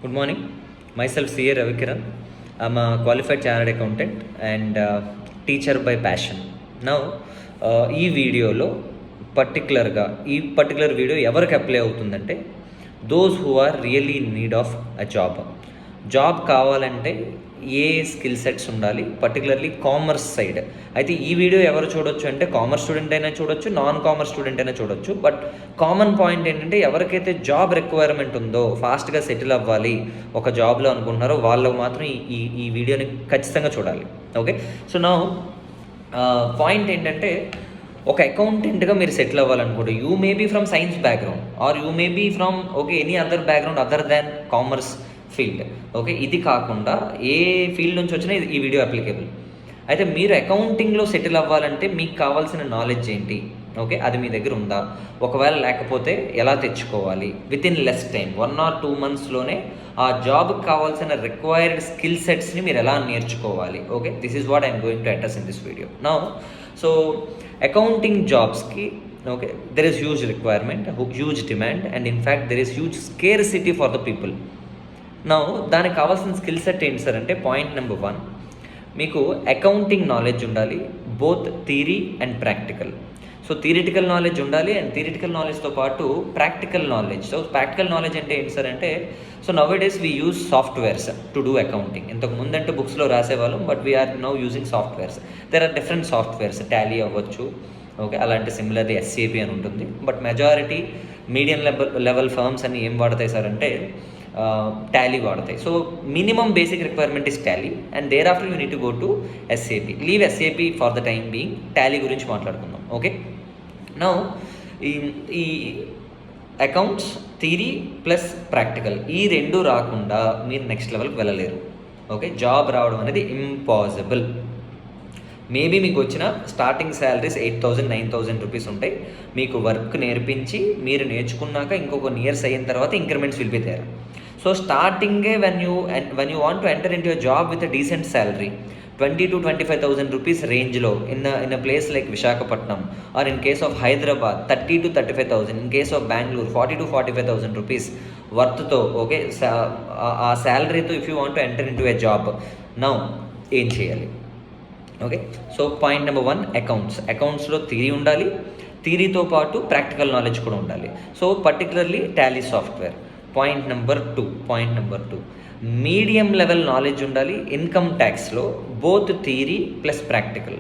Good morning. Myself CA Ravikiran. I'm a qualified chartered accountant and teacher by passion. Now, ఈ వీడియోలో particular video ఎవరికి apply అవుతుందంటే those who are really in need of a job కావాలంటే ఏ skill sets ఉండాలి, particularly commerce side. అయితే ఈ video ఎవరు చూడొచ్చు అంటే కామర్స్ స్టూడెంట్ అయినా చూడొచ్చు, నాన్ కామర్స్ స్టూడెంట్ అయినా చూడొచ్చు. బట్ కామన్ పాయింట్ ఏంటంటే ఎవరికైతే జాబ్ రిక్వైర్మెంట్ ఉందో, ఫాస్ట్గా సెటిల్ అవ్వాలి ఒక జాబ్లో అనుకుంటున్నారో వాళ్ళకు మాత్రం ఈ వీడియోని ఖచ్చితంగా చూడాలి. ఓకే, సో నా పాయింట్ ఏంటంటే ఒక అకౌంటెంట్గా మీరు సెటిల్ అవ్వాలనుకుంటే you may be from science background or you may be from any other background other than commerce field. Okay, ఇది కాకుండా ఏ ఫీల్డ్ నుంచి వచ్చినా ఈ వీడియో అప్లికేబుల్. అయితే మీరు అకౌంటింగ్లో సెటిల్ అవ్వాలంటే మీకు కావాల్సిన నాలెడ్జ్ ఏంటి, ఓకే, అది మీ దగ్గర ఉందా? ఒకవేళ లేకపోతే ఎలా తెచ్చుకోవాలి? Within less time 1 or 2 monthsలోనే ఆ జాబ్కి కావాల్సిన రిక్వైర్డ్ స్కిల్ సెట్స్ని మీరు ఎలా నేర్చుకోవాలి? Okay, this is what I'm going to address in this video now. So accounting జాబ్స్కి okay there is huge requirement, huge demand, and in fact there is huge scarcity for the people. నా దానికి కావాల్సిన skill set ఏంటి sir అంటే point number 1, మీకు accounting knowledge ఉండాలి, both theory and practical. So theoretical knowledge ఉండాలి and theoretical నాలెడ్జ్తో పాటు practical knowledge. So practical knowledge అంటే ఏంటి సార్ అంటే, so nowadays we use softwares to do accounting. ఇంతకు ముందంటే బుక్స్లో రాసేవాళ్ళం, but we're now using softwares. There are different softwares, Tally అవ్వచ్చు, ఓకే, అలాంటి సిమిలర్లీ SAP అని ఉంటుంది. But majority medium level firms అని ఏం వాడతాయి సార్ అంటే టాలీ వాడతాయి. So minimum basic requirement is Tally and thereafter you need to go to SAP. Leave SAP for the time being, Tally గురించి మాట్లాడుకుందాం. Okay, now ఈ accounts theory plus practical ఈ రెండు రాకుండా మీరు నెక్స్ట్ లెవెల్కి వెళ్ళలేరు. ఓకే, జాబ్ రావడం అనేది ఇంపాసిబుల్. మేబీ మీకు వచ్చిన స్టార్టింగ్ శాలరీస్ 8,000 9,000 రూపీస్ ఉంటాయి. మీకు వర్క్ నేర్పించి మీరు నేర్చుకున్నాక ఇంకొక ఇయర్స్ అయిన తర్వాత increments will be there. So స్టార్టింగే when you want to enter in to job with a decent salary 20,000 to 25,000 rupees రేంజ్లో in a place like Visakhapatnam or in case of Hyderabad 30,000 to 35,000, in case of Bengaluru 40,000 to 45,000 rupees వర్త్తో, okay, ఆ శాలరీతో if you want to enter in to a job now ఏం చేయాలి? Okay, so point number 1 అకౌంట్స్లో theory ఉండాలి, థియరీతో పాటు practical knowledge కూడా ఉండాలి. So particularly Tally software. Point number 2 medium level knowledge ఉండాలి ఇన్కమ్ ట్యాక్స్లో, both theory plus practical.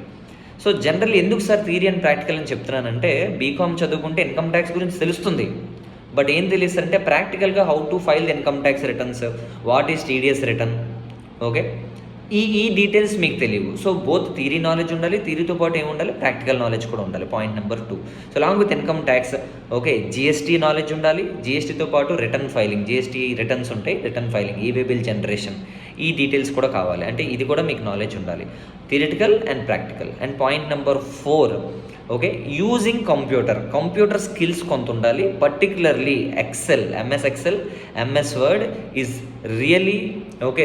So general ఎందుకు సార్ థియరీ అండ్ ప్రాక్టికల్ అని చెప్తున్నానంటే, బీకామ్ చదువుకుంటే ఇన్కమ్ ట్యాక్స్ గురించి తెలుస్తుంది, బట్ ఏం తెలియదు అంటే ప్రాక్టికల్గా how to file the income tax returns, what is TDS return, okay, ఈ డీటెయిల్స్ మీకు తెలియవు. సో బోత్ థియరీ నాలెడ్జ్ ఉండాలి, థియరీతో పాటు ఏముండాలి, ప్రాక్టికల్ నాలెడ్జ్ కూడా ఉండాలి. Point number 2. So along with income tax, okay, GST knowledge ఉండాలి, GSTతో పాటు రిటర్న్ ఫైలింగ్, GST రిటర్న్స్ ఉంటాయి, return filing, e way bill generation, ఈ డీటెయిల్స్ కూడా కావాలి. అంటే ఇది కూడా మీకు నాలెడ్జ్ ఉండాలి, theoretical and practical. And point number 4, okay, using computer skills కొంత ఉండాలి, particularly MS Excel, MS Word is really okay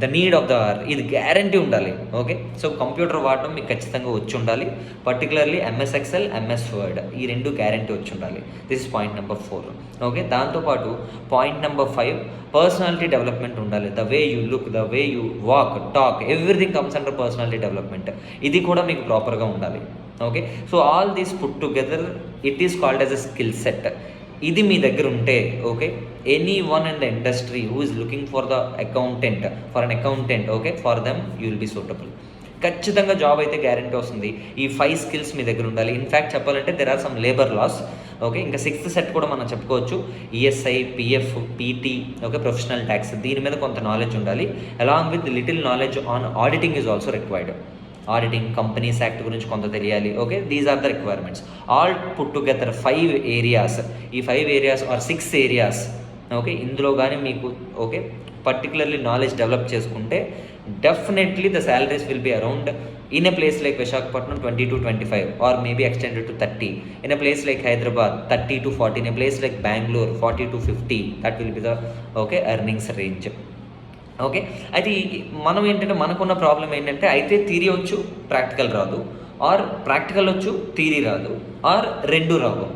the need of the hour. ఇది గ్యారంటీ ఉండాలి. ఓకే, సో కంప్యూటర్ వాడడం మీకు ఖచ్చితంగా వచ్చి ఉండాలి, particularly MS Excel, MS Word ఈ రెండు గ్యారంటీ వచ్చి ఉండాలి. This is point number 4. Okay, దాంతోపాటు పాయింట్ నెంబర్ 5 పర్సనాలిటీ డెవలప్మెంట్ ఉండాలి. The way you look, the way you walk, talk, everything comes under personality development. ఇది కూడా మీకు ప్రాపర్గా ఉండాలి. Okay, so all these put together it is called as a skill set. ఇది మీ దగ్గర ఉంటే, okay, any one in the industry who is looking for an accountant, okay, for them you will be suitable. ఖచ్చితంగా job అయితే guarantee వస్తుంది. ఈ 5 skills మీ దగ్గర ఉండాలి. ఇన్ఫ్యాక్ట్ చెప్పాలంటే there are some labour laws. Okay, ఇంకా 6th సెట్ కూడా మనం చెప్పుకోవచ్చు, ESI, PF, PT, okay, professional tax, దీని మీద కొంత నాలెడ్జ్ ఉండాలి. Along with little knowledge on auditing is also required. Auditing, companies act గురించి కొంత తెలియాలి. Okay, these are the requirements. All put together 5 areas, ఈ 5 ఏరియాస్ ఆర్ 6 ఏరియాస్, ఓకే, ఇందులో కానీ మీకు ఓకే పర్టికులర్లీ నాలెడ్జ్ డెవలప్ చేసుకుంటే definitely the salaries will be around in a place like Visakhapatnam 20 to 25 or maybe extended to 30, in a place like Hyderabad 30 to 40, in a place like Bengaluru 40 to 50. That will be the okay earnings range. Okay, అయితే మనం ఏంటంటే మనకున్న problem ఏంటంటే అయితే theory వచ్చు practical రాదు, or practical వచ్చు theory రాదు, ఆర్ రెండు రావు.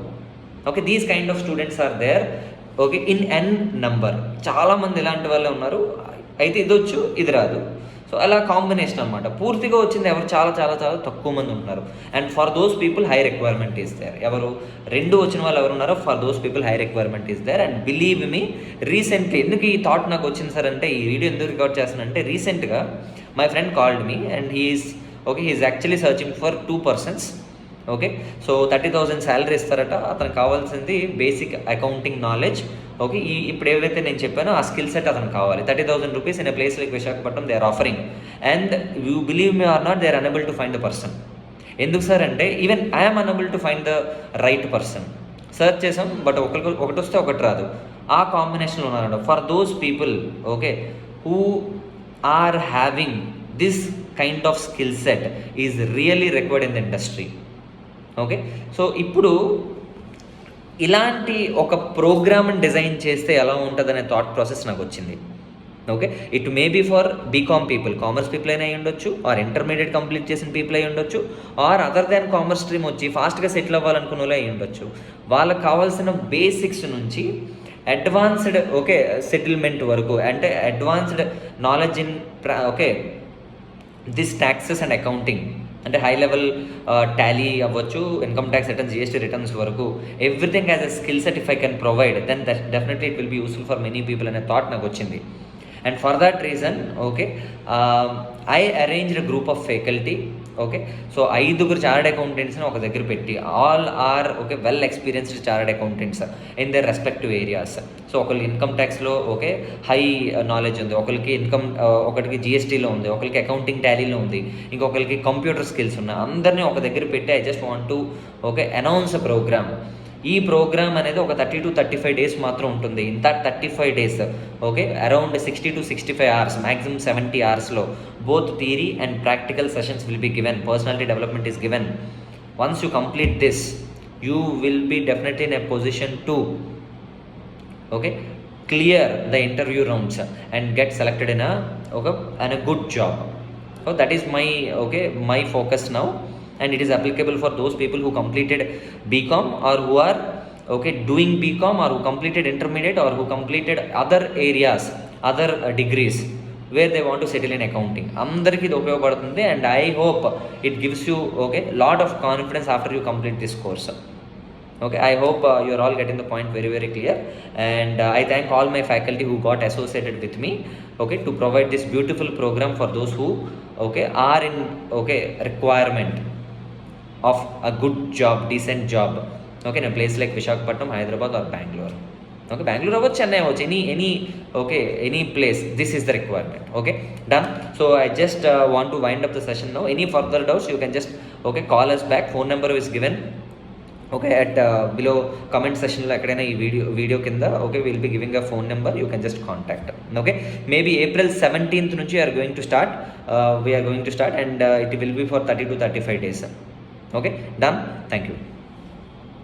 Okay, these kind of students are there. Okay, in N number. చాలామంది ఇలాంటి వాళ్ళే ఉన్నారు, అయితే ఇది వచ్చు ఇది రాదు. సో అలా కాంబినేషన్ అనమాట. పూర్తిగా వచ్చింది ఎవరు చాలా చాలా చాలా తక్కువ మంది ఉంటున్నారు. And for those people high requirement is there. ఎవరు రెండు వచ్చిన వాళ్ళు ఎవరు ఉన్నారో for those people high requirement is there. And believe me, recently ఎందుకు ఈ థాట్ నాకు వచ్చింది సార్ అంటే, ఈ వీడియో ఎందుకు రికార్డ్ చేస్తానంటే, రీసెంట్గా my friend called me and he is actually searching for 2 persons. Okay, so 30,000 salary ఇస్తారట. అతనికి కావాల్సింది బేసిక్ అకౌంటింగ్ నాలెడ్జ్. ఓకే, ఇప్పుడు ఏవైతే నేను చెప్పానో ఆ స్కిల్ సెట్ అతనికి కావాలి. 30,000 rupees in a place like Visakhapatnam they are offering. And you believe me or not, they are unable to find the person. ఎందుకు సార్ అంటే, even I'm unable to find the right person. Search చేసాం, but ఒకటి వస్తే ఒకటి రాదు. ఆ కాంబినేషన్లో ఉన్నారంట. For those people okay who are having this kind of skill set is really required in the industry. Okay, so ఇప్పుడు ఇలాంటి ఒక ప్రోగ్రామ్ని డిజైన్ చేస్తే ఎలా ఉంటుందనే థాట్ ప్రాసెస్ నాకు వచ్చింది. Okay, it may be for BCom people, commerce people అయినా అయి ఉండొచ్చు, ఆర్ ఇంటర్మీడియట్ కంప్లీట్ చేసిన పీపుల్ అయి ఉండొచ్చు, or other than commerce stream వచ్చి ఫాస్ట్గా సెటిల్ అవ్వాలనుకున్న వాళ్ళు అయి ఉండొచ్చు. వాళ్ళకి కావాల్సిన బేసిక్స్ నుంచి అడ్వాన్స్డ్ ఓకే సెటిల్మెంట్ వరకు, అంటే advanced knowledge in okay this taxes and accounting, అంటే హై లెవెల్ టాలీ అవ్వచ్చు, income tax returns, GST returns వరకు everything as a skill set if I can provide, then definitely it will be useful for many people అనే thought నాకు వచ్చింది. And for that reason okay I arranged a group of faculty. Okay, so 5 chartered అకౌంటెంట్స్ని ఒక దగ్గర పెట్టి, all are okay well experienced chartered accountants in their respective areas. So ఒకళ్ళు income ట్యాక్స్లో okay high knowledge ఉంది, ఒకరికి ఒకరికి జిఎస్టీలో ఉంది, ఒకరికి అకౌంటింగ్ టాలీలో ఉంది, ఇంకొకరికి కంప్యూటర్ స్కిల్స్ ఉన్నాయి. అందరినీ ఒక దగ్గర పెట్టి I just want to okay announce a program. ఈ ప్రోగ్రామ్ అనేది ఒక 30 to 35 days మాత్రం ఉంటుంది. In that 35 days okay around 60 to 65 hours, maximum 70 hoursలో both theory and practical sessions will be given. Personality development is given. Once you complete this, you will be definitely in a position to okay clear the interview rounds and get selected in a good job. So that is my focus now, and it is applicable for those people who completed BCom or who are doing BCom or who completed intermediate or who completed other areas, other degrees where they want to settle in accounting. అందరికీ ఇది ఉపయోగపడుతుంది, and I hope it gives you lot of confidence after you complete this course. Okay, I hope you are all getting the point very very clear, and I thank all my faculty who got associated with me to provide this beautiful program for those who are in requirement of a good job, decent job in a place like Visakhapatnam, Hyderabad or Bangalore. Bangalore or Chennai or any place, this is the requirement. Done. So I just want to wind up the session now. Any further doubts you can just call us back. Phone number is given at below comment section lo ekkadaina ee video kinda we'll be giving a phone number, you can just contact. Maybe April 17th nunchi we are going to start and it will be for 30 to 35 days. Done. Thank you.